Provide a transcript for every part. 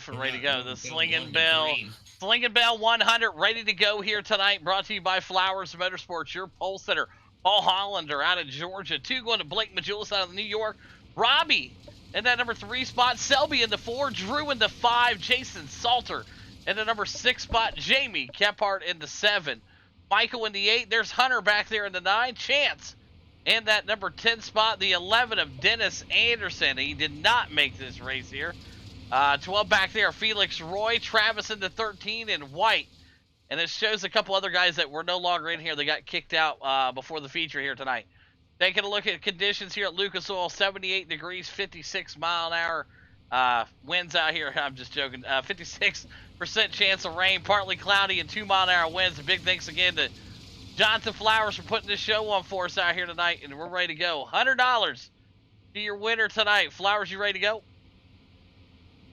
off and ready to go. The Slinging Bell 100 ready to go here tonight. Brought to you by Flowers Motorsports, your pole sitter. Paul Hollander out of Georgia. 2 going to Blake Majulis out of New York. Robbie in that number 3 spot. Selby in the 4. Drew in the 5. Jason Salter in the number 6 spot. Jamie Kephart in the 7. Michael in the 8. There's Hunter back there in the 9. Chance in that number 10 spot. The 11 of Dennis Anderson. He did not make this race here. 12 back there, Felix Roy. Travis in the 13 and White. And it shows a couple other guys that were no longer in here. They got kicked out before the feature here tonight. Taking a look at conditions here at Lucas Oil, 78 degrees, 56 mile an hour winds out here. I'm just joking. 56% chance of rain, partly cloudy, and 2 mile an hour winds. A big thanks again to Jonathan Flowers for putting this show on for us out here tonight, and we're ready to go. $100 to your winner tonight. Flowers, you ready to go?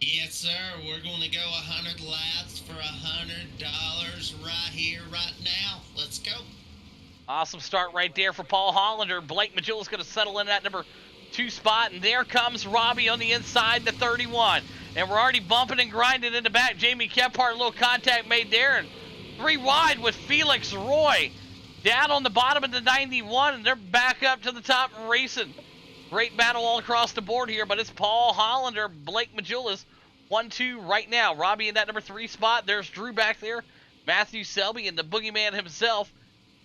Yes, sir. We're going to go 100 laps for $100 right here, right now. Let's go. Awesome start right there for Paul Hollander. Blake Majulis going to settle in that number 2 spot, and there comes Robbie on the inside, the 31. And we're already bumping and grinding in the back. Jamie Kephart, a little contact made there, and 3 wide with Felix Roy. Down on the bottom of the 91, and they're back up to the top and racing. Great battle all across the board here, but it's Paul Hollander, Blake Majulis, 1-2 right now. Robbie in that number 3 spot. There's Drew back there. Matthew Selby and the boogeyman himself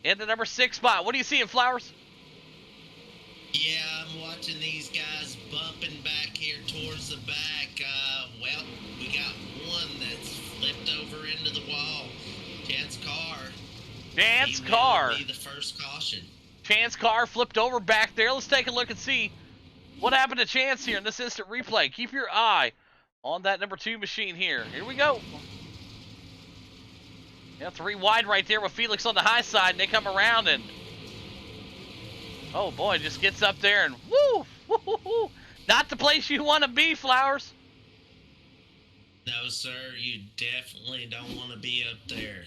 in the number 6 spot. What do you see in Flowers? Yeah, I'm watching these guys bumping back here towards the back. Well, we got one that's flipped over into the wall. Chance Carr. Be the first caution. Chance Carr flipped over back there. Let's take a look and see what happened to Chance here in this instant replay. Keep your eye on that number 2 machine here. Here we go. Yeah, 3 wide right there with Felix on the high side, and they come around and oh boy, just gets up there and woo, woo, woo, woo. Not the place you want to be, Flowers. No, sir, you definitely don't want to be up there.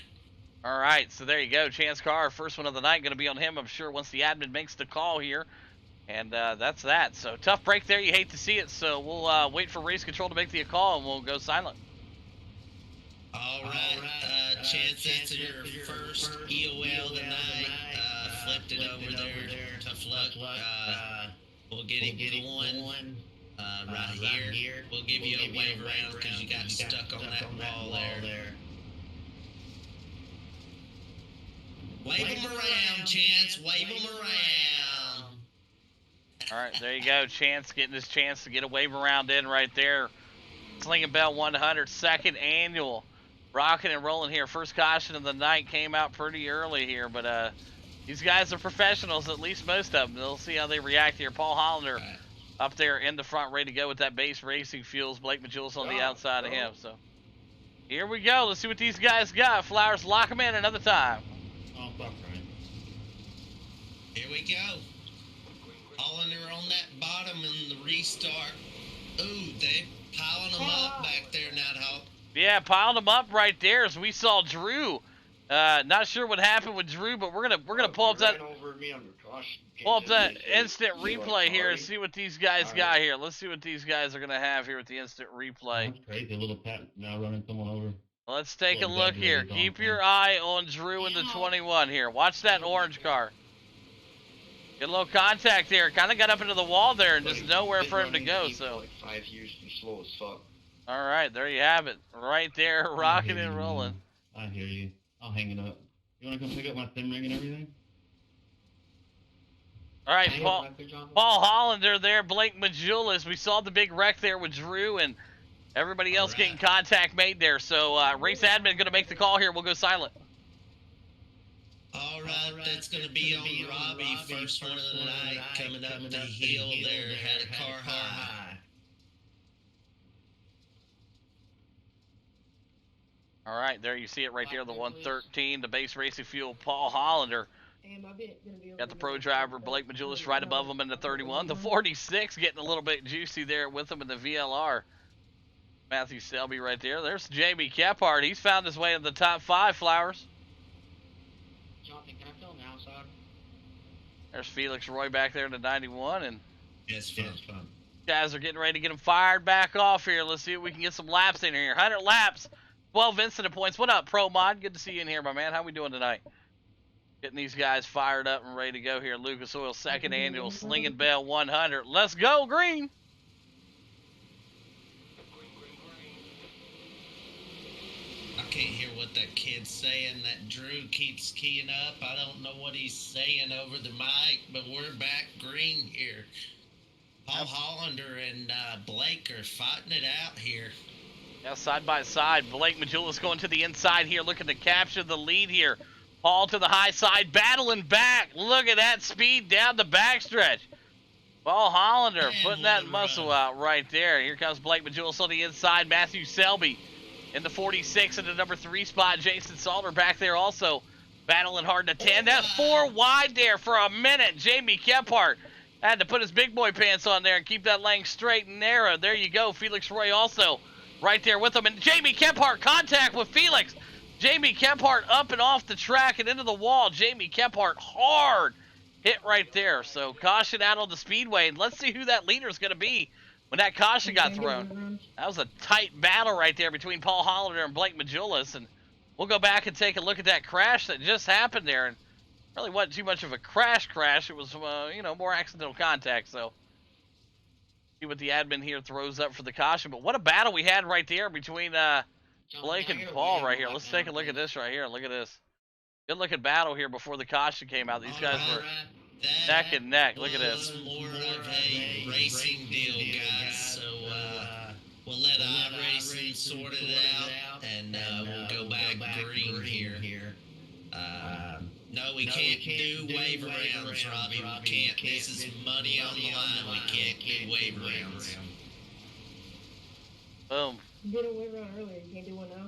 All right, so there you go. Chance Carr, first one of the night, going to be on him, I'm sure, once the admin makes the call here. And that's that. So tough break there. You hate to see it. So we'll wait for race control to make the call, and we'll go silent. All right. Chance, that's your first EOL tonight. Flipped it over there. Tough luck. We'll get him going right here. We'll give you a wave around because you got stuck on that wall there. Wave him around, Chance. Wave him around. All right, there you go. Chance getting his chance to get a wave around in right there. Slinging Bell 100, 2nd annual. Rocking and rolling here. First caution of the night came out pretty early here, but these guys are professionals, at least most of them. They'll see how they react here. Paul Hollander up there in the front, ready to go with that base racing fuels. Blake Majulis on the outside of him. So here we go. Let's see what these guys got. Flowers, lock them in another time. Oh, fuck, right. Here we go. Hollander on that bottom in the restart. Ooh, they piling them up back there, Nighthawk. Yeah, piled them up right there as we saw Drew. Not sure what happened with Drew, but we're gonna pull up that instant replay here and see what these guys got here. Let's see what these guys are gonna have here with the instant replay. That's crazy. A little Pat now running someone over. Let's take a look here. Keep your eye on Drew in the 21 here. Watch that orange car. Get a little contact there. Kind of got up into the wall there and just nowhere for him to go. So like 5 years and slow as fuck. All right, there you have it. Right there, rocking and rolling. I hear you. I'll hang it up. You want to come pick up my sim ring and everything? All right, Paul Hollander there, Blake Majulis. We saw the big wreck there with Drew and everybody else getting contact made there. So race admin going to make the call here. We'll go silent. All right, that's going to be on Robbie, first one of the night, coming up the hill there, had a car high. All right, there you see it right there, the 113, the base racing fuel, Paul Hollander. Got the pro driver, Blake Majulis, right above him in the 31. The 46 getting a little bit juicy there with him in the VLR. Matthew Selby right there. There's Jamie Kephart. He's found his way in the top 5, Flowers. Jonathan, can I film the outside? There's Felix Roy back there in the 91. And yes, fun. Guys are getting ready to get them fired back off here. Let's see if we can get some laps in here. 100 laps, 12 incident points. What up, Pro Mod? Good to see you in here, my man. How we doing tonight? Getting these guys fired up and ready to go here. Lucas Oil, second annual Slinging Bell 100. Let's go, green. I can't hear what that kid's saying. That Drew keeps keying up. I don't know what he's saying over the mic, but we're back green here. Paul Hollander and Blake are fighting it out here. Now side by side, Blake Majulis going to the inside here, looking to capture the lead here. Paul to the high side, battling back. Look at that speed down the backstretch. Paul Hollander putting that muscle out right there. Here comes Blake Majulis on the inside. Matthew Selby in the 46 in the number 3 spot. Jason Salter back there also battling hard in the 10. That's 4 wide there for a minute. Jamie Kephart had to put his big boy pants on there and keep that lane straight and narrow. There you go. Felix Roy also right there with him. And Jamie Kephart contact with Felix. Jamie Kephart up and off the track and into the wall. Jamie Kephart hard hit right there. So caution out on the speedway. And let's see who that leader is going to be when that caution got thrown. That was a tight battle right there between Paul Hollander and Blake Majulis. And we'll go back and take a look at that crash that just happened there. And really wasn't too much of a crash. It was, more accidental contact. So see what the admin here throws up for the caution. But what a battle we had right there between Blake and Paul right here. Let's take a look at this right here. Look at this. Good looking battle here before the caution came out. These guys were neck and neck. Look at this. More of a racing deal, guys. So we'll let iRacing sort it out, and we'll go back green here. No, we can't do wave rounds, Robbie. We can't. This is money on the line. We can't do wave rounds. Boom. You did a wave round earlier. You can't do one now?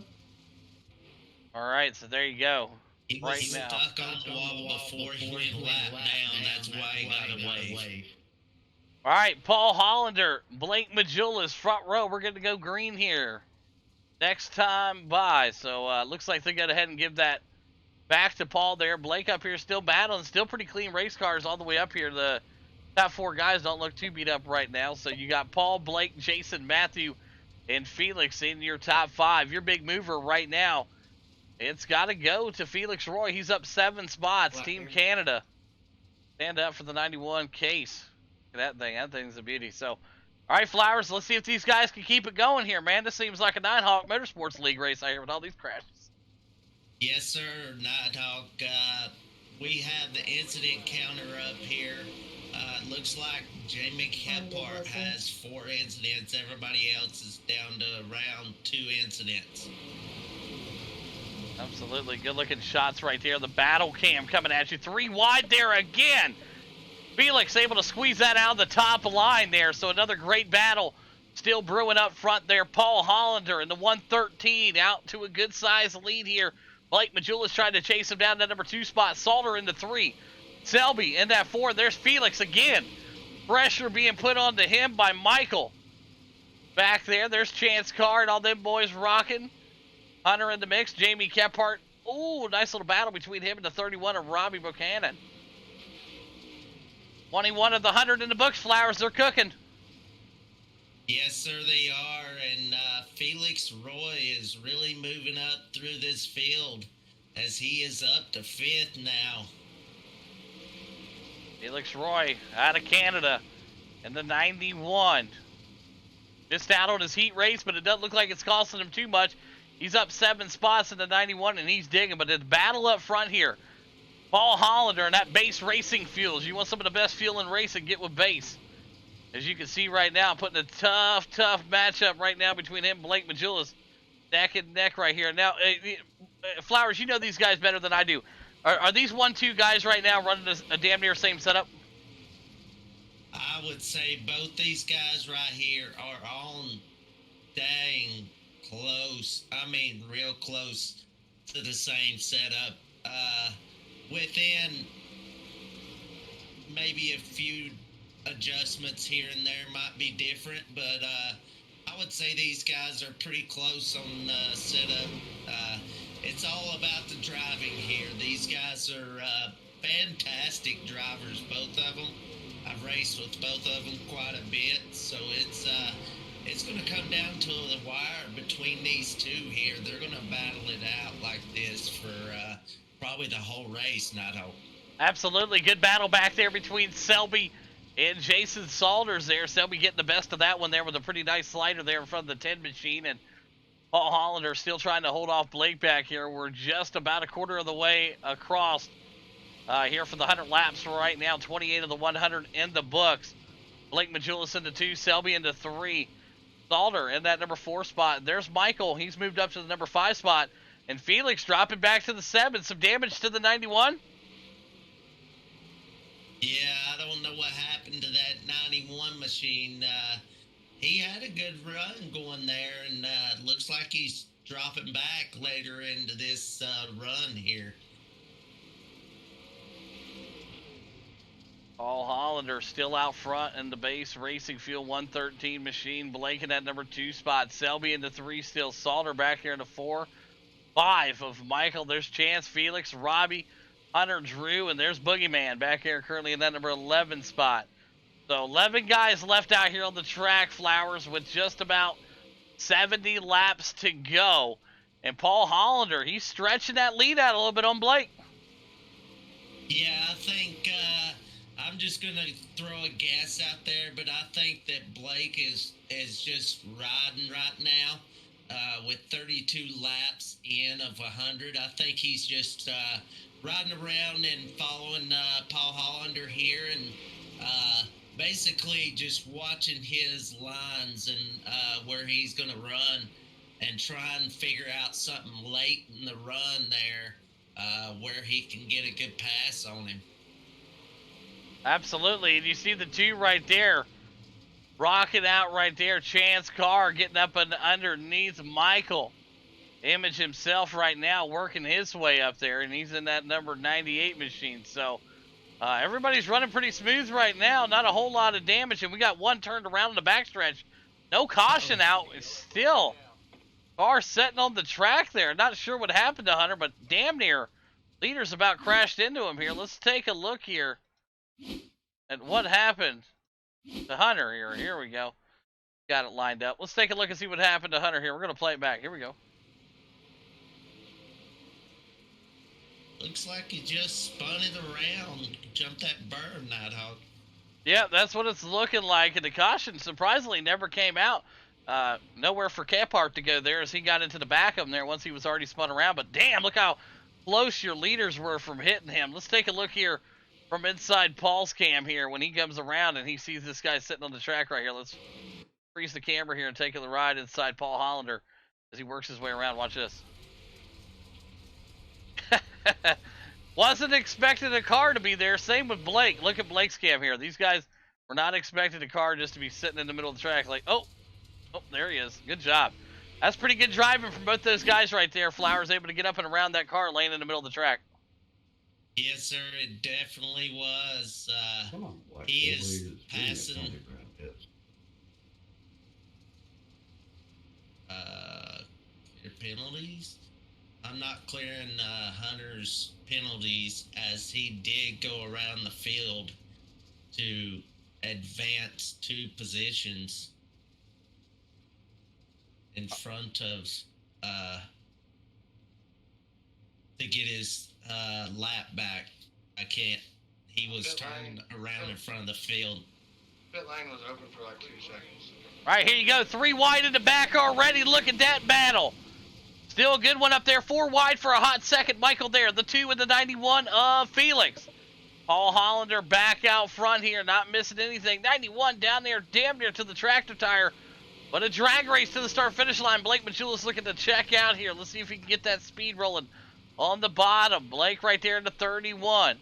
All right, so there you go. He was stuck on the wall before he went lap down. That's why he got a wave. All right, Paul Hollander, Blake Majulis, front row. We're going to go green here. Next time by. So looks like they go ahead and give that back to Paul there. Blake up here still battling. Still pretty clean race cars all the way up here. The top 4 guys don't look too beat up right now. So you got Paul, Blake, Jason, Matthew, and Felix in your top 5. Your big mover right now, it's got to go to Felix Roy. He's up 7 spots. Team Canada. Stand up for the 91 case. Look at that thing. That thing's a beauty. So, all right, Flowers, let's see if these guys can keep it going here, man. This seems like a Nighthawk Motorsports League race out here with all these crashes. Yes, sir, Nighthawk. We have the incident counter up here. Looks like Jamie Kephart has 4 incidents. Everybody else is down to around 2 incidents. Absolutely. Good-looking shots right there. The battle cam coming at you. 3 wide there again. Felix able to squeeze that out of the top line there. So another great battle still brewing up front there. Paul Hollander in the 113 out to a good-sized lead here. Blake Majulis trying to chase him down to number 2 spot. Salter in the 3. Selby in that 4. There's Felix again. Pressure being put onto him by Michael. Back there, there's Chance Carr and all them boys rocking. Hunter in the mix. Jamie Kephart. Ooh, nice little battle between him and the 31 of Robbie Buchanan. 21 of the 100 in the books. Flowers, they're cooking. Yes, sir, they are. And Felix Roy is really moving up through this field as he is up to 5th now. Felix Roy out of Canada in the 91. Missed out on his heat race, but it doesn't look like it's costing him too much. He's up 7 spots in the 91, and he's digging. But the battle up front here. Paul Hollander and that Base Racing Fuels. You want some of the best fuel in racing, get with Base. As you can see right now, putting a tough matchup right now between him and Blake Majulis. Neck and neck right here. Now, Flowers, you know these guys better than I do. Are these 1-2 guys right now running a damn near same setup? I would say both these guys right here are on dang close. I mean, real close to the same setup. Within maybe a few adjustments here and there might be different, but I would say these guys are pretty close on the setup. It's all about the driving here. These guys are fantastic drivers, both of them. I've raced with both of them quite a bit, so it's going to come down to the wire between these two here. They're going to battle it out like this for probably the whole race, Nighthawk. Absolutely. Good battle back there between Selby and Jason Salters there. Selby getting the best of that one there with a pretty nice slider there in front of the 10 machine. And Paul Hollander still trying to hold off Blake back here. We're just about a quarter of the way across here for the 100 laps right now. 28 of the 100 in the books. Blake Majulis into 2, Selby into 3. Salter in that number 4 spot. There's Michael. He's moved up to the number 5 spot. And Felix dropping back to the 7. Some damage to the 91. Yeah, I don't know what happened to that 91 machine. He had a good run going there, and looks like he's dropping back later into this run here. Paul Hollander still out front in the base Racing Fuel 113 machine. Blake in that number 2 spot. Selby into 3 still. Salter back here into 4. 5 of Michael. There's Chance, Felix, Robbie, Hunter, Drew, and there's Boogeyman back here currently in that number 11 spot. So 11 guys left out here on the track, Flowers, with just about 70 laps to go. And Paul Hollander, he's stretching that lead out a little bit on Blake. Yeah, I think I'm just going to throw a guess out there, but I think that Blake is just riding right now with 32 laps in of 100. I think he's just riding around and following Paul Hollander here and basically just watching his lines and where he's going to run and try and figure out something late in the run there where he can get a good pass on him. Absolutely, and you see the 2 right there, rocking out right there. Chance Carr getting up and underneath Michael. Image himself right now working his way up there, and he's in that number 98 machine. So everybody's running pretty smooth right now. Not a whole lot of damage, and we got one turned around in the backstretch. No caution out. It's still Carr sitting on the track there. Not sure what happened to Hunter, but damn near leader's about crashed into him here. Let's take a look here at what happened to Hunter here. Here we go. Got it lined up. Let's take a look and see what happened to Hunter here. We're going to play it back. Here we go. Looks like he just spun it around, jumped that berm, Nighthawk. Yeah, that's what it's looking like. And the caution surprisingly never came out. Nowhere for Kephart to go there as he got into the back of him there once he was already spun around. But damn, look how close your leaders were from hitting him. Let's take a look here from inside Paul's cam here when he comes around and he sees this guy sitting on the track right here. Let's freeze the camera here and take a ride inside Paul Hollander as he works his way around. Watch this. Wasn't expecting a car to be there. Same with Blake. Look at Blake's cam here. These guys were not expecting a car just to be sitting in the middle of the track like, oh, there he is. Good job. That's pretty good driving from both those guys right there. Flowers able to get up and around that car laying in the middle of the track. Yes, sir. It definitely was. Come on, Black. He is passing. Penalties? I'm not clearing Hunter's penalties as he did go around the field to advance 2 positions in front of to get his lap back. I can't. He was turned around in front of the field. Pit lane was open for like 2 seconds. All right, here you go. 3 wide in the back already. Look at that battle. Still a good one up there. 4 wide for a hot second. Michael there. The 2 with the 91 of Felix. Paul Hollander back out front here. Not missing anything. 91 down there damn near to the tractor tire. But a drag race to the start-finish line. Blake Majulis looking to check out here. Let's see if he can get that speed rolling on the bottom. Blake right there in the 31.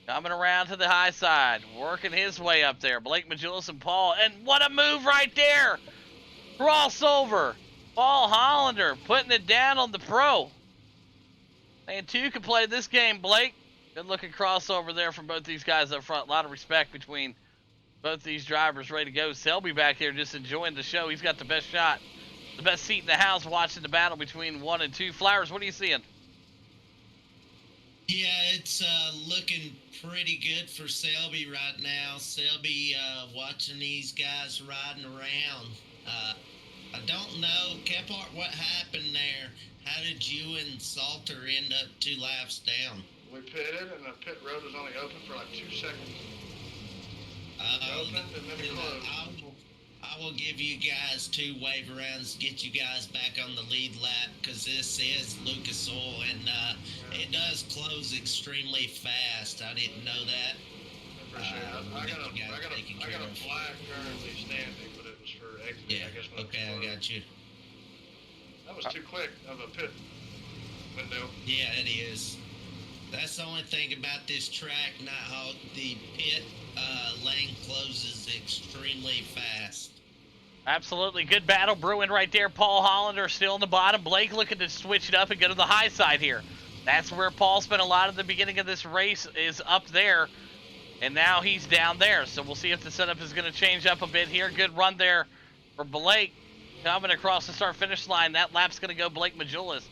Coming around to the high side. Working his way up there. Blake Majulis and Paul. And what a move right there. Crossover. Paul Hollander putting it down on the pro. And 2 can play this game, Blake. Good looking crossover there from both these guys up front. A lot of respect between both these drivers ready to go. Selby back here just enjoying the show. He's got the best shot, the best seat in the house watching the battle between 1 and 2. Flowers, what are you seeing? Yeah, it's looking pretty good for Selby right now. Selby watching these guys riding around. I don't know, Kephart, what happened there? How did you and Salter end up 2 laps down? We pitted, and the pit road was only open for like 2 seconds. Uh, Opened and then it closed. I will give you guys 2 wave arounds to get you guys back on the lead lap because this is Lucas Oil and it does close extremely fast. I didn't know that. Appreciate it. I got a flag currently standing, but it was for exiting. Yeah. I guess. Okay, I got you. That was too quick of a pit window. Yeah, it is. That's the only thing about this track, Nighthawk. The pit lane closes extremely fast. Absolutely. Good battle brewing right there. Paul Hollander still in the bottom. Blake looking to switch it up and go to the high side here. That's where Paul spent a lot of the beginning of this race, is up there. And now he's down there. So we'll see if the setup is going to change up a bit here. Good run there for Blake coming across the start-finish line. That lap's going to go Blake Majulis.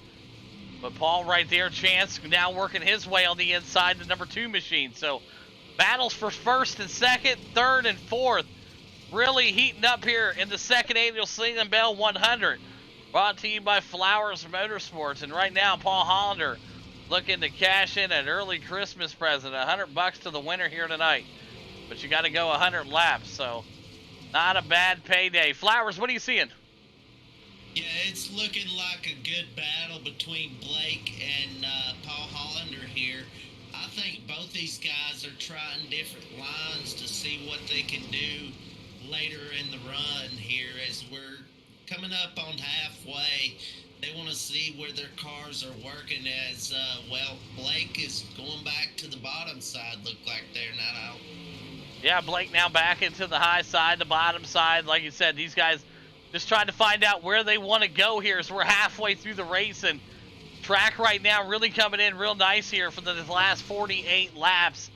But Paul right there, Chance now working his way on the inside, the number 2 machine. So battles for first and second, third and fourth. Really heating up here in the second annual Slinging Bell 100. Brought to you by Flowers Motorsports. And right now, Paul Hollander looking to cash in an early Christmas present. $100 to the winner here tonight. But you got to go 100 laps, so not a bad payday. Flowers, what are you seeing? Yeah, it's looking like a good battle between Blake and Paul Hollander here. I think both these guys are trying different lines to see what they can do later in the run here as we're coming up on halfway. They want to see where their cars are working as, well, Blake is going back to the bottom side, look like they're not out. Yeah, Blake now back into the high side, the bottom side. Like you said, these guys just trying to find out where they want to go here as we're halfway through the race. And track right now really coming in real nice here for the last 48 laps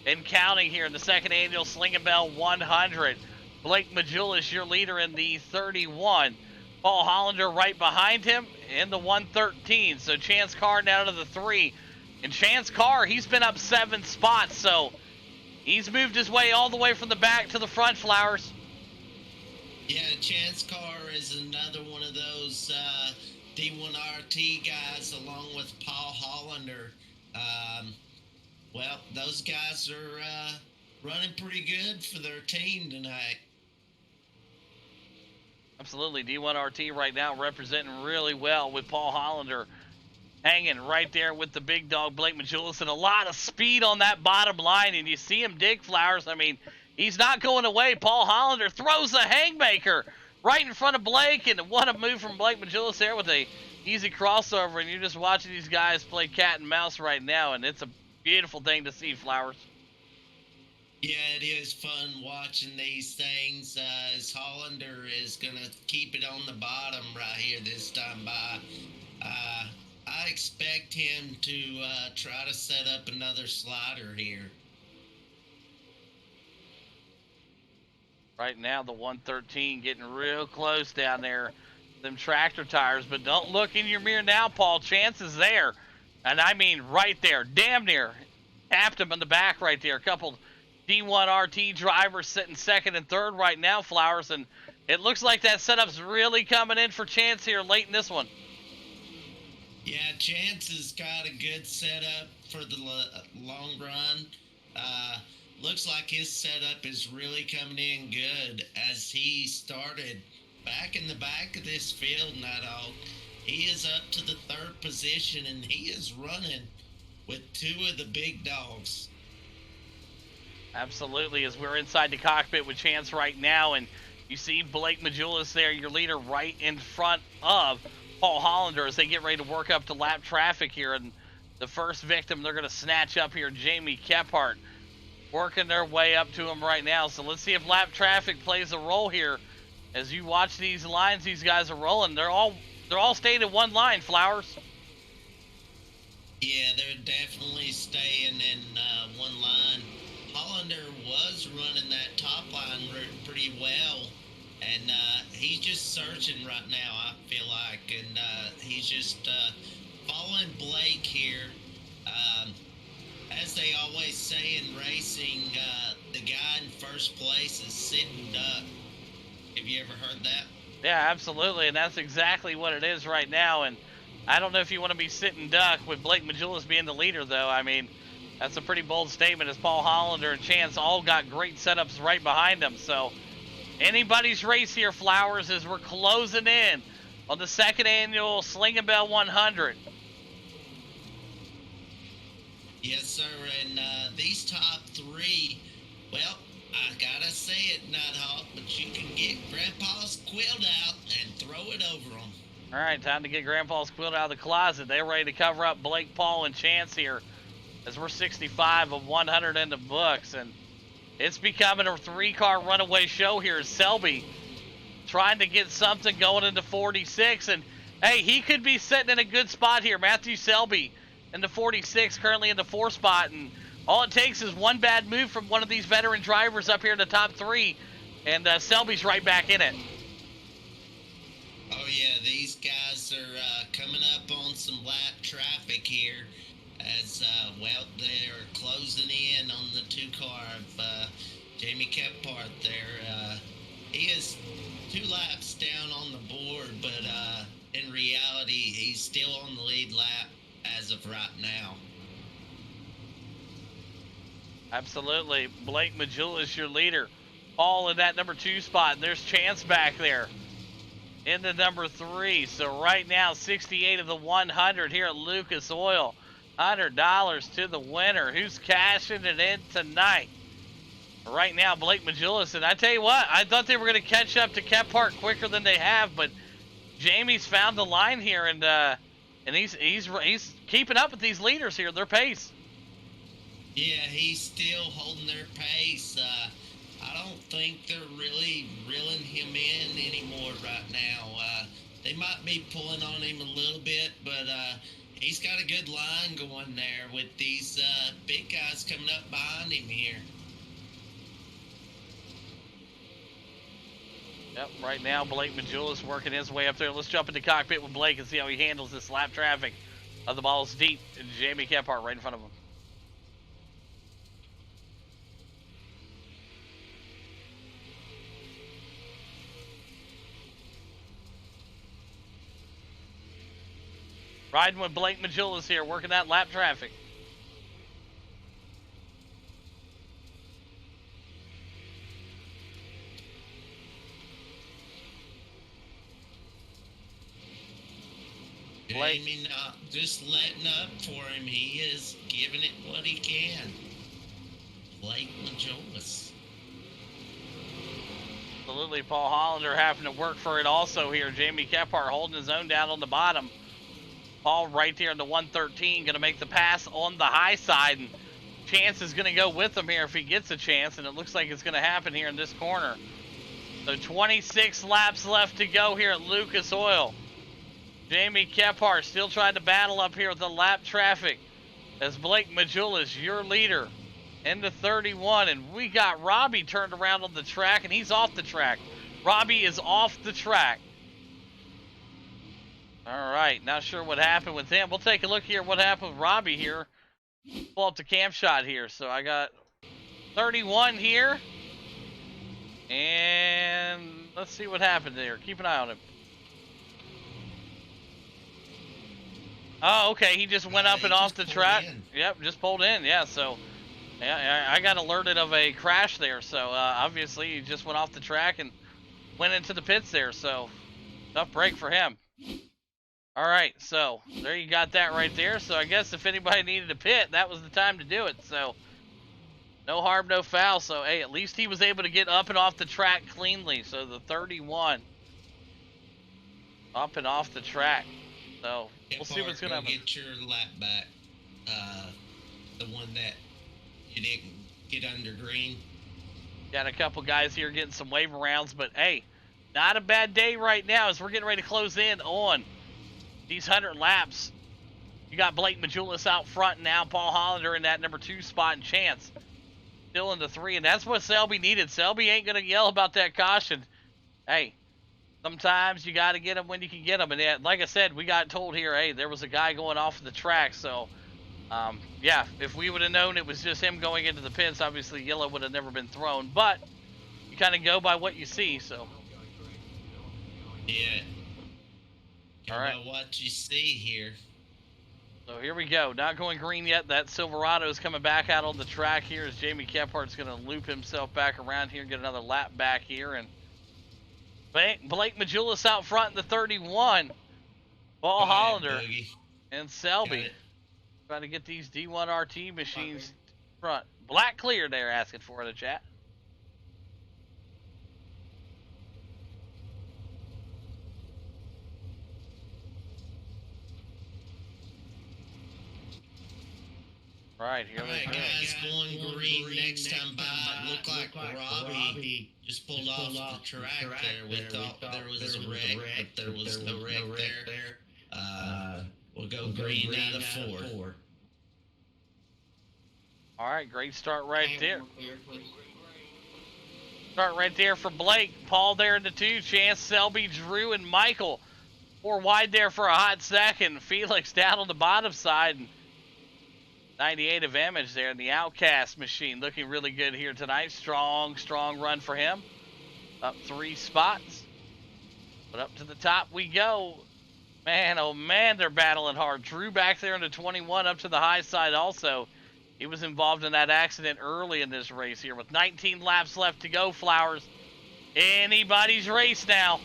and counting here in the second annual Slinging Bell 100. Blake Majulis, your leader in the 31. Paul Hollander right behind him in the 113. So Chance Carr down to the 3. And Chance Carr, he's been up 7 spots. So he's moved his way all the way from the back to the front, Flowers. Yeah, Chance Carr is another one of those D1RT guys along with Paul Hollander. Well, those guys are running pretty good for their team tonight. Absolutely. D1RT right now representing really well with Paul Hollander hanging right there with the big dog Blake Majulis, and a lot of speed on that bottom line. And you see him dig, Flowers. I mean, he's not going away. Paul Hollander throws a haymaker right in front of Blake, and what a move from Blake Majulis there with a easy crossover. And you're just watching these guys play cat and mouse right now, and it's a beautiful thing to see, Flowers. Yeah, it is fun watching these things as Hollander is going to keep it on the bottom right here this time by. I expect him to try to set up another slider here. Right now, the 113 getting real close down there. Them tractor tires, but don't look in your mirror now, Paul. Chance is there. And I mean right there, damn near. Tapped him in the back right there. A couple D1RT drivers sitting second and third right now, Flowers. And it looks like that setup's really coming in for Chance here late in this one. Yeah, Chance has got a good setup for the long run. Looks like his setup is really coming in good as he started back in the back of this field, Nighthawk. He is up to the 3rd position, and he is running with 2 of the big dogs. Absolutely, as we're inside the cockpit with Chance right now, and you see Blake Majulis there, your leader, right in front of Paul Hollander as they get ready to work up to lap traffic here. And the first victim they're going to snatch up here, Jamie Kephart, working their way up to him right now. So let's see if lap traffic plays a role here. As you watch these lines, these guys are rolling. They're all staying in one line, Flowers. Yeah, they're definitely staying in one line. Hollander was running that top line pretty well, and he's just searching right now, I feel like, and he's just following Blake here. as they always say in racing, the guy in first place is sitting duck. Have you ever heard that? Yeah, absolutely, and that's exactly what it is right now. And I don't know if you want to be sitting duck with Blake Majulis being the leader, though. I mean, that's a pretty bold statement, as Paul Hollander and Chance all got great setups right behind them. So anybody's race here, Flowers, as we're closing in on the second annual Slinging Bell 100. Yes, sir. And these top three, well, I gotta say it, Nighthawk, but you can get Grandpa's quilt out and throw it over them. All right, time to get Grandpa's quilt out of the closet. They're ready to cover up Blake, Paul, and Chance here, as we're 65 of 100 in the books. And it's becoming a three-car runaway show here. Selby trying to get something going into 46. And, hey, he could be sitting in a good spot here. Matthew Selby in the 46, currently in the 4 spot. And all it takes is one bad move from one of these veteran drivers up here in the top 3. And Selby's right back in it. Oh, yeah, these guys are coming up on some lap traffic here as, well, they're closing in on the 2-car of Jamie Kephart there. He is 2 laps down on the board, but in reality, he's still on the lead lap as of right now. Absolutely. Blake Majulis, your leader. Paul in that number 2 spot. And there's Chance back there in the number 3. So right now, 68 of the 100 here at Lucas Oil. $100 to the winner. Who's cashing it in tonight? Right now, Blake Majulis. And I tell you what, I thought they were going to catch up to Kephart quicker than they have, but Jamie's found the line here, and he's keeping up with these leaders here, their pace. Yeah, he's still holding their pace. I don't think they're really reeling him in anymore right now. They might be pulling on him a little bit, but he's got a good line going there with these big guys coming up behind him here. Yep, right now Blake Majulis working his way up there. Let's jump into cockpit with Blake and see how he handles this lap traffic of the balls deep. And Jamie Kephart right in front of him. Riding with Blake Majulis here, working that lap traffic. Jamie not just letting up for him. He is giving it what he can. Blake Majulis. Absolutely, Paul Hollander having to work for it also here. Jamie Kephart holding his own down on the bottom. Paul right there in the 113, going to make the pass on the high side, and Chance is going to go with him here if he gets a chance, and it looks like it's going to happen here in this corner. So 26 laps left to go here at Lucas Oil. Jamie Kephart still trying to battle up here with the lap traffic as Blake Majulis, your leader, into 31. And we got Robbie turned around on the track, and he's off the track. Robbie is off the track. All right, not sure what happened with him. We'll take a look here what happened with Robbie here. Pull up the cam shot here. So I got 31 here. And let's see what happened there. Keep an eye on him. Oh, okay. He just went up and off the track. Yep, just pulled in. Yeah, so yeah, I got alerted of a crash there. So obviously he just went off the track and went into the pits there. So tough break for him. All right, so there you got that right there. So I guess if anybody needed a pit, that was the time to do it. So no harm, no foul. So, hey, at least he was able to get up and off the track cleanly. So the 31 up and off the track. So we'll see what's going to happen. Get your lap back. The one that you didn't get under green. Got a couple guys here getting some waiver rounds. But, hey, not a bad day right now as we're getting ready to close in on these 100 laps. You got Blake Majulis out front now. Paul Hollander in that number 2 spot, and Chance still in the 3. And that's what Selby needed. Selby ain't going to yell about that caution. Hey, sometimes you got to get them when you can get them. And like I said, we got told here, hey, there was a guy going off the track. So Yeah, if we would have known it was just him going into the pits, obviously yellow would have never been thrown. But you kind of go by what you see. So. Yeah. Go All right. by what you see here. So here we go. Not going green yet. That Silverado is coming back out on the track here as Jamie Kephardt's going to loop himself back around here and get another lap back here. And Blake Majulis out front in the 31. Paul Hollander and Selby trying to get these D1 RT machines front. Black clear they're asking for in the chat. Right, here we go. Guys, going green next time by. Look like Robbie just pulled off the track there. We thought there was a wreck, but there was no wreck there. We'll go green out of 4. All right, great start right there. Start right there for Blake. Paul there in the 2. Chance, Selby, Drew, and Michael. 4 wide there for a hot second. Felix down on the bottom side. And 98 of Image there in the Outcast machine. Looking really good here tonight. Strong run for him. Up 3 spots. But up to the top we go. Man, oh man, they're battling hard. Drew back there in the 21 up to the high side also. He was involved in that accident early in this race here. With 19 laps left to go, Flowers. Anybody's race now.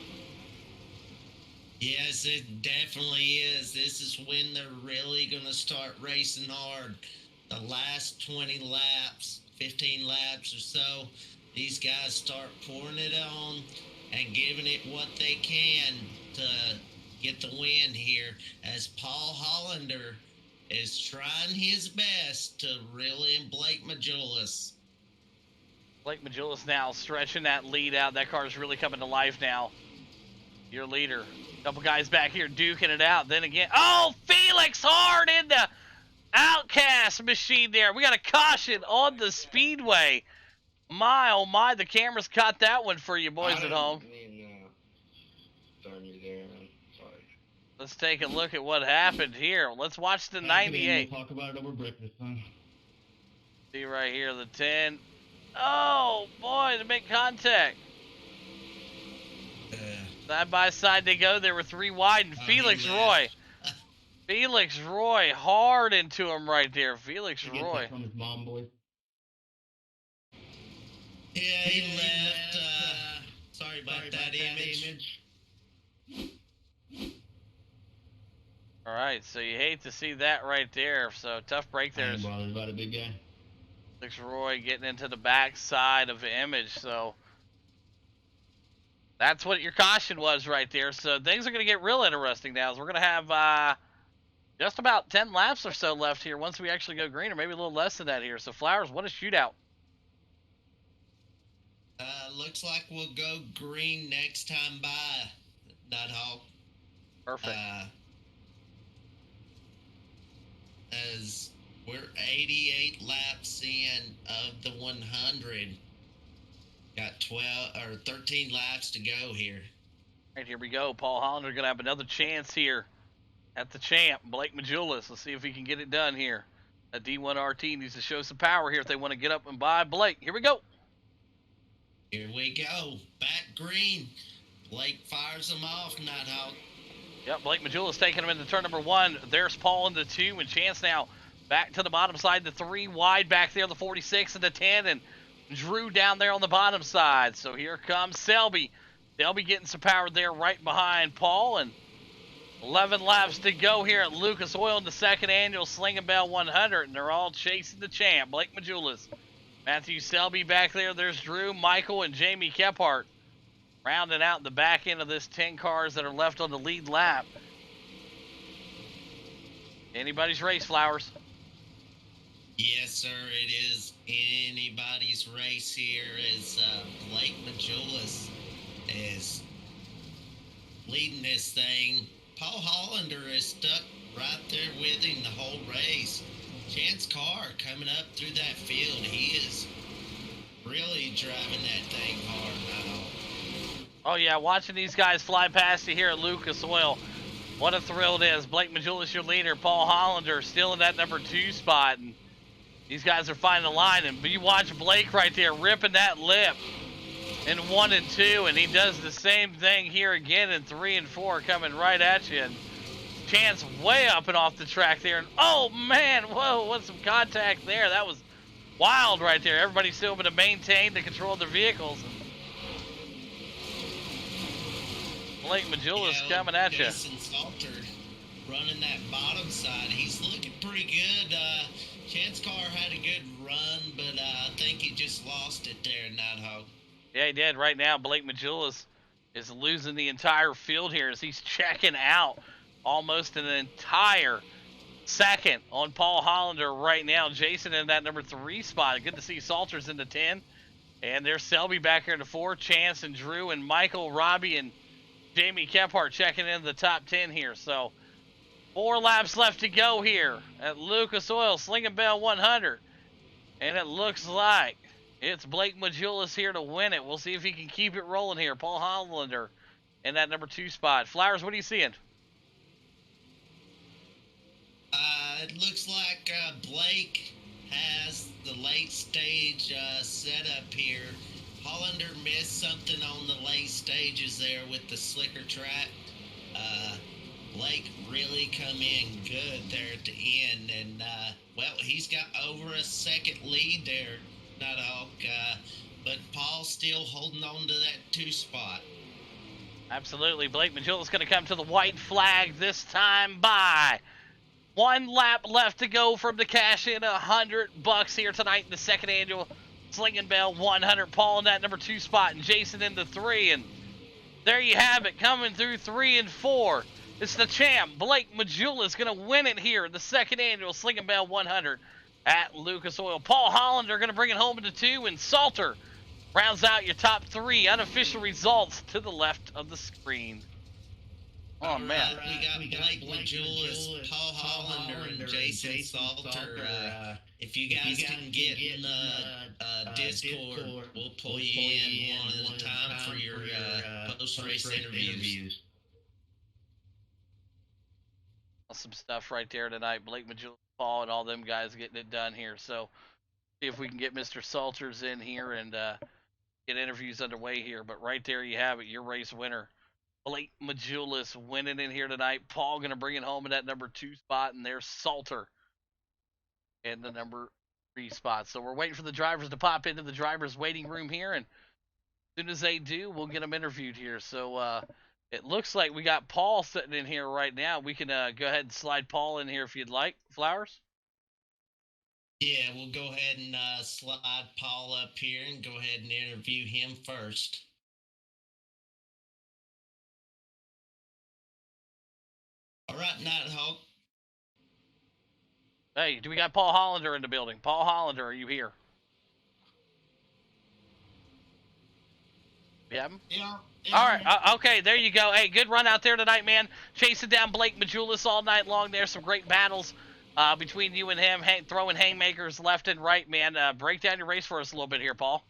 Yes, it definitely is. This is when they're really going to start racing hard. The last 20 laps, 15 laps or so, these guys start pouring it on and giving it what they can to get the win here, as Paul Hollander is trying his best to reel in Blake Majulis. Blake Majulis now stretching that lead out. That car's really coming to life now. Your leader. Couple guys back here duking it out. Then again, oh, Felix hard in the Outcast machine there. We got a caution on the speedway. My, oh my, the cameras caught that one for you boys at home. Let's take a look at what happened here. Let's watch the 98. We'll talk about it over breakfast, son. See right here, the 10. Oh, boy, to make contact. Side by side they go. There were 3 wide, and Felix Roy. Felix Roy hard into him right there. Felix Roy. From his mom, boy. Yeah, he left. Sorry about that image. All right, so you hate to see that right there. So tough break there. I'm bothered about a big guy. Felix Roy getting into the back side of Image. So that's what your caution was right there. So things are going to get real interesting now. We're going to have just about 10 laps or so left here once we actually go green, or maybe a little less than that here. So Flowers, what a shootout. Looks like we'll go green next time by, Nighthawk. Perfect. As we're 88 laps in of the 100. Got 13 laps to go here. All right, here we go. Paul Hollander going to have another chance here at the champ, Blake Majulis. Let's see if he can get it done here. A D1 RT needs to show some power here if they want to get up and by Blake. Here we go. Here we go. Back green. Blake fires them off, Nighthawk. Yep, Blake Majulis taking him into turn number 1. There's Paul in the 2, and Chance now back to the bottom side. The 3 wide back there, the 46 and the 10, and Drew down there on the bottom side. So here comes Selby. Selby getting some power there right behind Paul, and 11 laps to go here at Lucas Oil in the 2nd annual Slinging Bell 100, and they're all chasing the champ, Blake Majulis. Matthew Selby back there. There's Drew, Michael, and Jamie Kephart rounding out the back end of this 10 cars that are left on the lead lap. Anybody's race, Flowers. Yes, sir, it is anybody's race here as Blake Majulis is leading this thing. Paul Hollander is stuck right there with him the whole race. Chance Carr coming up through that field. He is really driving that thing hard now. Oh, yeah, watching these guys fly past you here at Lucas Oil. What a thrill it is. Blake Majulis, your leader. Paul Hollander still in that number 2 spot. And these guys are finding the line. And you watch Blake right there ripping that lip in 1 and 2. And he does the same thing here again in 3 and 4, coming right at you. And Chance way up and off the track there. And oh, man, whoa, what's some contact there. That was wild right there. Everybody's still able to maintain the control of their vehicles. Blake Majulis coming at you. Jason Salter running that bottom side. He's looking pretty good. Chance Carr had a good run, but I think he just lost it there in Nighthawk. Yeah, he did. Right now, Blake Majulis is losing the entire field here as he's checking out almost an entire second on Paul Hollander right now. Jason in that number 3 spot. Good to see Salters in the 10. And there's Selby back here in the 4. Chance and Drew and Michael, Robbie, and Jamie Kephart checking in the top 10 here. So 4 laps left to go here at Lucas Oil Slinging Bell 100. And it looks like it's Blake Majulis here to win it. We'll see if he can keep it rolling here. Paul Hollander in that number 2 spot. Flowers, what are you seeing? It looks like Blake has the late stage setup here. Hollander missed something on the late stages there with the slicker track. Blake really come in good there at the end, and well, he's got over a second lead there, Nighthawk. But Paul's still holding on to that 2 spot. Absolutely. Blake Majulis going to come to the white flag this time by 1 lap left to go from the cash in $100 here tonight in the second annual Slinging Bell 100. Paul in that number 2 spot and Jason in the 3. And there you have it, coming through 3 and 4. It's the champ, Blake Majulis, going to win it here in the second annual Slinging Bell 100 at Lucas Oil. Paul Hollander going to bring it home into 2, and Salter rounds out your top 3 unofficial results to the left of the screen. Oh, man. We got Blake Majulis, Paul Hollander, and Jason Salter. If you guys can get in the Discord, we'll pull you in one at a time for your post-race interviews. Some stuff right there tonight. Blake Majulis, Paul, and all them guys getting it done here. So see if we can get Mr. Salters in here and get interviews underway here. But right there you have it, your race winner. Blake Majulis winning in here tonight. Paul going to bring it home in that number 2 spot, and there's Salter in the number 3 spot. So we're waiting for the drivers to pop into the drivers' waiting room here, and as soon as they do, we'll get them interviewed here. So it looks like we got Paul sitting in here right now. We can go ahead and slide Paul in here if you'd like. Flowers? Yeah, we'll go ahead and slide Paul up here and go ahead and interview him first. All right, Nighthawk. Hey, do we got Paul Hollander in the building? Paul Hollander, are you here? We have him? Yeah. All right. Okay, there you go. Hey, good run out there tonight, man. Chasing down Blake Majulis all night long there. Some great battles between you and him, throwing haymakers left and right, man. Break down your race for us a little bit here, Paul.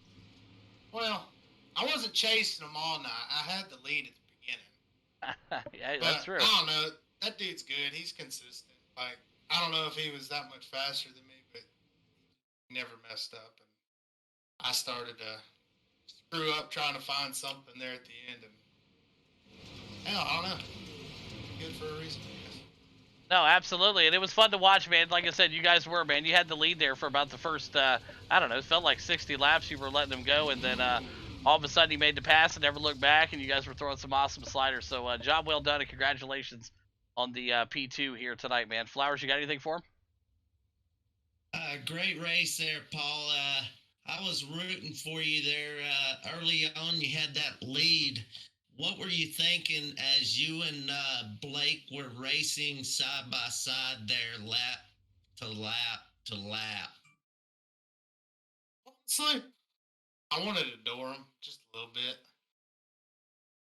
Well, I wasn't chasing them all night. I had the lead at the beginning. Yeah, that's true. I don't know. That dude's good. He's consistent. Like, I don't know if he was that much faster than me, but he never messed up. And I started to screw up trying to find something there at the end. And hell, I don't know. Good for a reason, I guess. No, absolutely. And it was fun to watch, man. Like I said, you guys were, man. You had the lead there for about the first, I don't know, it felt like 60 laps. You were letting them go. And then all of a sudden, he made the pass and never looked back. And you guys were throwing some awesome sliders. So job well done and congratulations on the P2 here tonight, man. Flowers, you got anything for him? Great race there, Paul. I was rooting for you there early on. You had that lead. What were you thinking as you and Blake were racing side by side there, lap to lap to lap? Honestly, I wanted to door him just a little bit.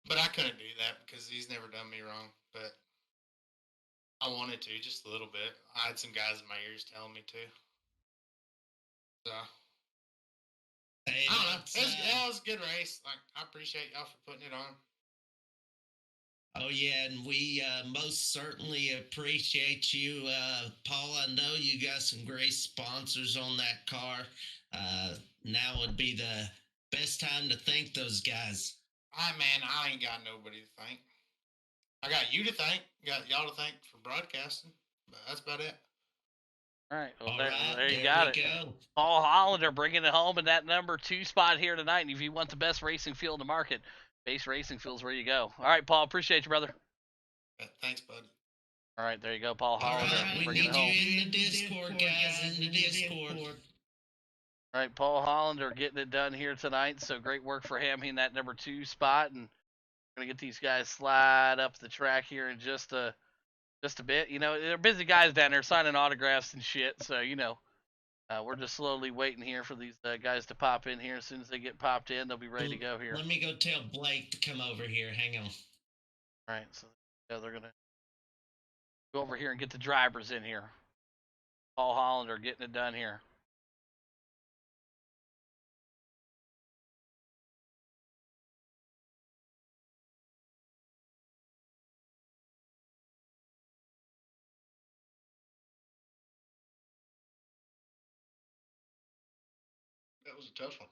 But I couldn't do that because he's never done me wrong. But I wanted to just a little bit. I had some guys in my ears telling me to. So Hey, I don't know. It was a good race. Like, I appreciate y'all for putting it on. Oh yeah, and we most certainly appreciate you, Paul. I know you got some great sponsors on that car. Uh, Now would be the best time to thank those guys. Man, I ain't got nobody to thank. I got you to thank. Got y'all to thank for broadcasting. But that's about it. All right, well, All right, there you there got we it. go. Paul Hollander bringing it home in that number 2 spot here tonight. And if you want the best racing fuel in the market, Base Racing Fuel's where you go. All right, Paul, appreciate you, brother. Thanks, bud. All right, there you go, Paul All Hollander right, we bringing it need home. you in the Discord, guys. In the Discord. All right, Paul Hollander getting it done here tonight. So great work for him in that number 2 spot, and we're gonna get these guys slide up the track here in just a bit. You know, they're busy guys down there signing autographs and shit. So we're just slowly waiting here for these guys to pop in here. As soon as they get popped in, they'll be ready to go here. Let me go tell Blake to come over here. Hang on. All right, so they're gonna go over here and get the drivers in here. Paul Hollander getting it done here. That was a tough one.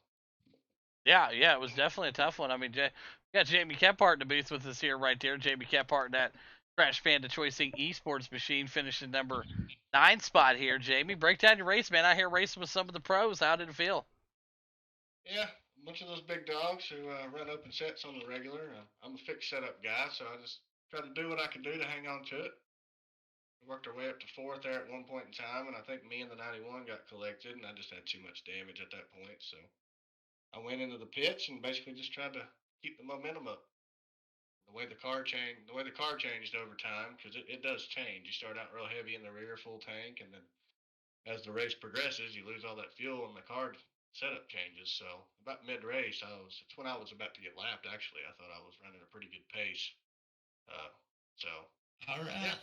Yeah, it was definitely a tough one. I mean, we got Jamie Kephart in the booth with us here right there. Jamie Kephart, that Crash Panda Choicing Esports machine, finishing number 9 spot here. Jamie, break down your race, man. I hear racing with some of the pros. How did it feel? Yeah, a bunch of those big dogs who run open sets on the regular. I'm a fixed setup guy, so I just try to do what I can do to hang on to it. We worked our way up to fourth there at one point in time, and I think me and the 91 got collected, and I just had too much damage at that point. So I went into the pits and basically just tried to keep the momentum up. The way the car changed over time, because it does change. You start out real heavy in the rear, full tank, and then as the race progresses, you lose all that fuel, and the car setup changes. So about mid race, it's when I was about to get lapped. Actually, I thought I was running a pretty good pace. Uh, so All right. yeah,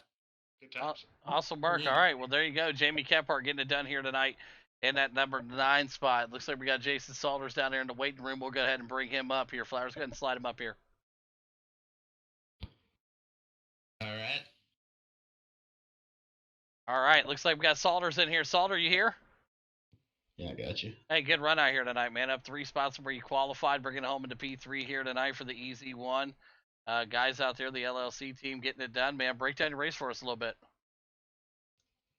good times. Awesome work. All right, well, there you go. Jamie Kephart getting it done here tonight in that number 9 spot. Looks like we got Jason Salters down there in the waiting room. We'll go ahead and bring him up here. Flowers, go ahead and slide him up here. All right. All right, looks like we got Salters in here. Salter, you here? Yeah, I got you. Hey, good run out here tonight, man. Up 3 spots from where you qualified, bringing it home into P3 here tonight for the easy one. Guys out there, the LLC team getting it done, man. Break down your race for us a little bit.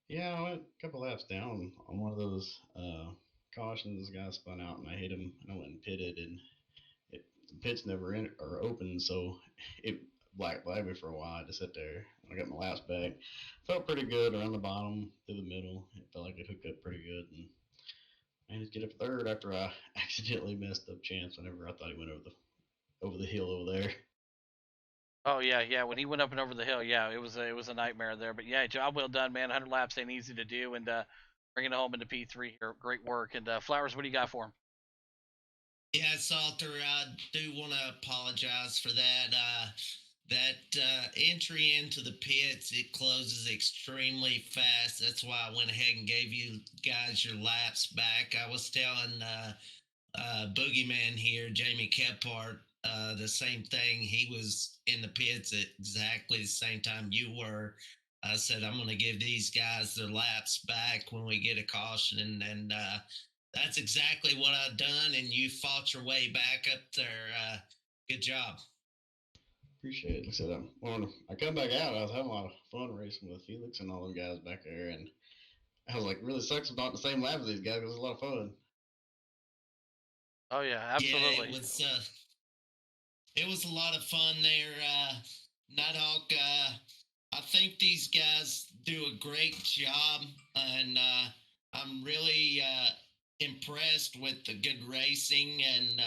Yeah, I went a couple laps down on one of those cautions. The guy spun out and I hit him, and I went and pitted, and the pit's never in or open, so it black me for a while. I had to sit there. When I got my laps back, felt pretty good around the bottom through the middle. It felt like it hooked up pretty good, and managed to get up third after I accidentally messed up Chance whenever I thought he went over the hill over there. Oh yeah. When he went up and over the hill, yeah, it was a nightmare there. But yeah, job well done, man. 100 laps ain't easy to do, and bringing it home into P3 here, great work. And Flowers, what do you got for him? Yeah, Salter, I do want to apologize for that. That entry into the pits, it closes extremely fast. That's why I went ahead and gave you guys your laps back. I was telling Boogeyman here, Jamie Kephart, the same thing. He was in the pits at exactly the same time you were. I said, I'm going to give these guys their laps back when we get a caution. And that's exactly what I've done. And you fought your way back up there. Good job. Appreciate it. Like I said, when I come back out, I was having a lot of fun racing with Felix and all them guys back there, and I was like, really sucks about the same lap as these guys because it was a lot of fun. Oh yeah, absolutely. Yeah, it was a lot of fun there, Nighthawk. I think these guys do a great job, and I'm really impressed with the good racing. And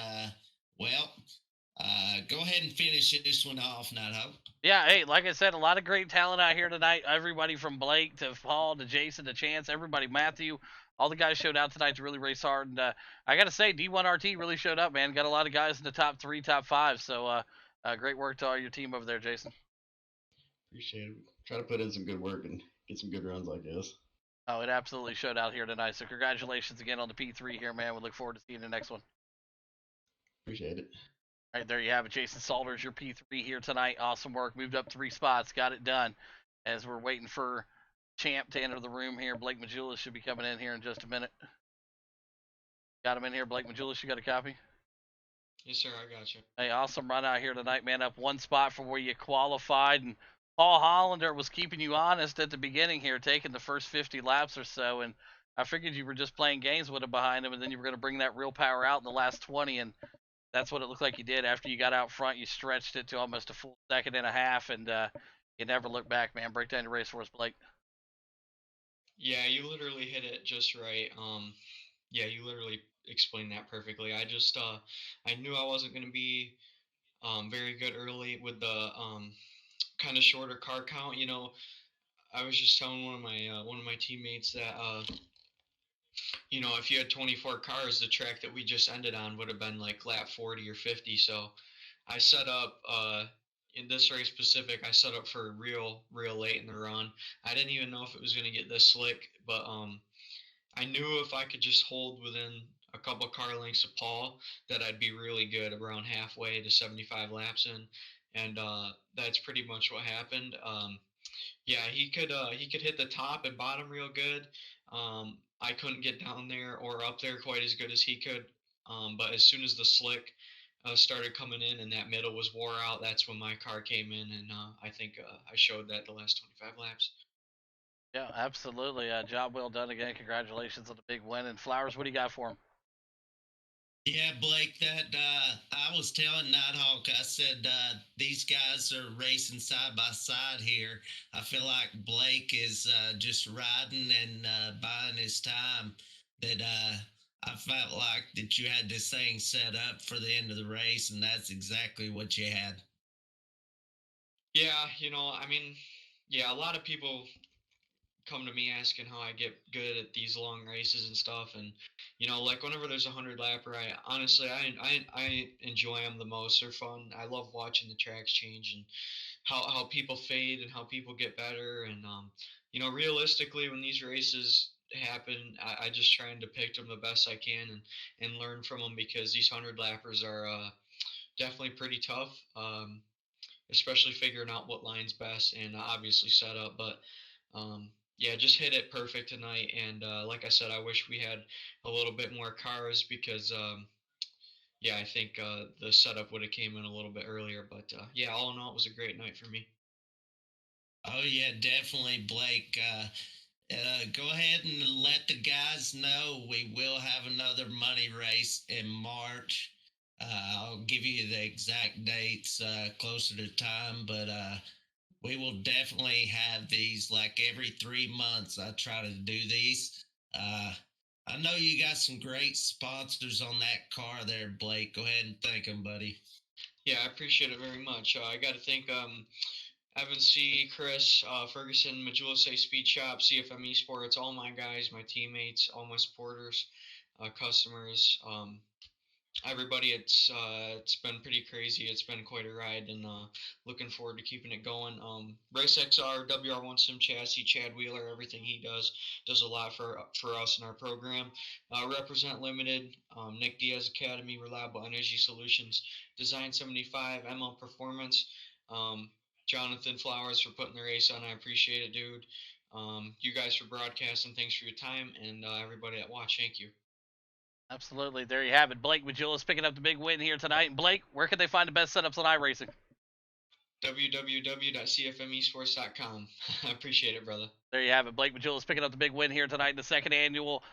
well, go ahead and finish this one off, Nighthawk. Yeah, hey, like I said, a lot of great talent out here tonight. Everybody from Blake to Paul to Jason to Chance, everybody, Matthew, all the guys showed out tonight to really race hard. And I got to say, D1RT really showed up, man. Got a lot of guys in the top 3, top 5. So great work to all your team over there, Jason. Appreciate it. Try to put in some good work and get some good runs like this. Oh, it absolutely showed out here tonight. So congratulations again on the P3 here, man. We look forward to seeing the next one. Appreciate it. All right, there you have it. Jason Salters, your P3 here tonight. Awesome work. Moved up 3 spots. Got it done. As we're waiting for Champ to enter the room here, Blake Majulis should be coming in here in just a minute. Got him in here. Blake Majulis, you got a copy? Yes, sir. I got you. Hey, awesome run out here tonight, man. Up 1 spot from where you qualified. And Paul Hollander was keeping you honest at the beginning here, taking the first 50 laps or so. And I figured you were just playing games with him behind him, and then you were going to bring that real power out in the last 20. And that's what it looked like you did. After you got out front, you stretched it to almost a full second and a half, and you never looked back, man. Break down your race for us, Blake. Yeah, you literally hit it just right. Yeah, you literally explained that perfectly. I knew I wasn't going to be very good early with the kind of shorter car count. I was just telling one of my teammates that if you had 24 cars, the track that we just ended on would have been like lap 40 or 50. So I set up in this race specific. I set up for real late in the run. I didn't even know if it was going to get this slick, but I knew if I could just hold within a couple car lengths of Paul, that I'd be really good around halfway to 75 laps in, and that's pretty much what happened. Yeah, he could hit the top and bottom real good. I couldn't get down there or up there quite as good as he could. But as soon as the slick started coming in and that middle was wore out, that's when my car came in, and I think I showed that the last 25 laps. Yeah, absolutely. Job well done again. Congratulations on the big win. And Flowers, what do you got for him? Yeah, Blake, that I was telling Nighthawk, I said these guys are racing side by side here. I feel like Blake is just riding and buying his time. That I felt like that you had this thing set up for the end of the race, and that's exactly what you had. Yeah, I mean, yeah, a lot of people come to me asking how I get good at these long races and stuff, and like whenever there's a 100 lapper, I honestly I enjoy them the most. They're fun. I love watching the tracks change and how people fade and how people get better, and realistically, when these races happen, I just try and depict them the best I can and learn from them, because these 100 lappers are definitely pretty tough. Especially figuring out what line's best and obviously setup, but yeah, just hit it perfect tonight. And like I said, I wish we had a little bit more cars, because yeah, I think the setup would have came in a little bit earlier. But yeah, all in all, it was a great night for me. Oh yeah, definitely, Blake. Go ahead and let the guys know we will have another money race in March. I'll give you the exact dates closer to time, but we will definitely have these like every 3 months. I try to do these. Uh, I know you got some great sponsors on that car there, Blake. Go ahead and thank them, buddy. Yeah, I appreciate it very much. I got to thank Evan C, Chris, Ferguson, Majula Speed Shop, CFM Esports, all my guys, my teammates, all my supporters, customers. Everybody, it's been pretty crazy. It's been quite a ride, and looking forward to keeping it going. Race XR, WR1 Sim Chassis, Chad Wheeler, everything he does a lot for us in our program. Represent Limited, Nick Diaz Academy, Reliable Energy Solutions, Design 75, ML Performance. Jonathan Flowers for putting the race on. I appreciate it, dude. You guys for broadcasting. Thanks for your time, and everybody that watched. Thank you. Absolutely. There you have it. Blake Majulis picking up the big win here tonight. And Blake, where can they find the best setups on iRacing? www.cfmesports.com. I appreciate it, brother. There you have it. Blake Majulis picking up the big win here tonight in the second annual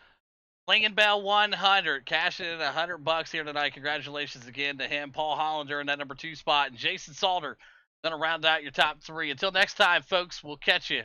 Slinging Bell 100. Cashing in $100 here tonight. Congratulations again to him. Paul Hollander in that number 2 spot. And Jason Salter going to round out your top 3. Until next time, folks, we'll catch you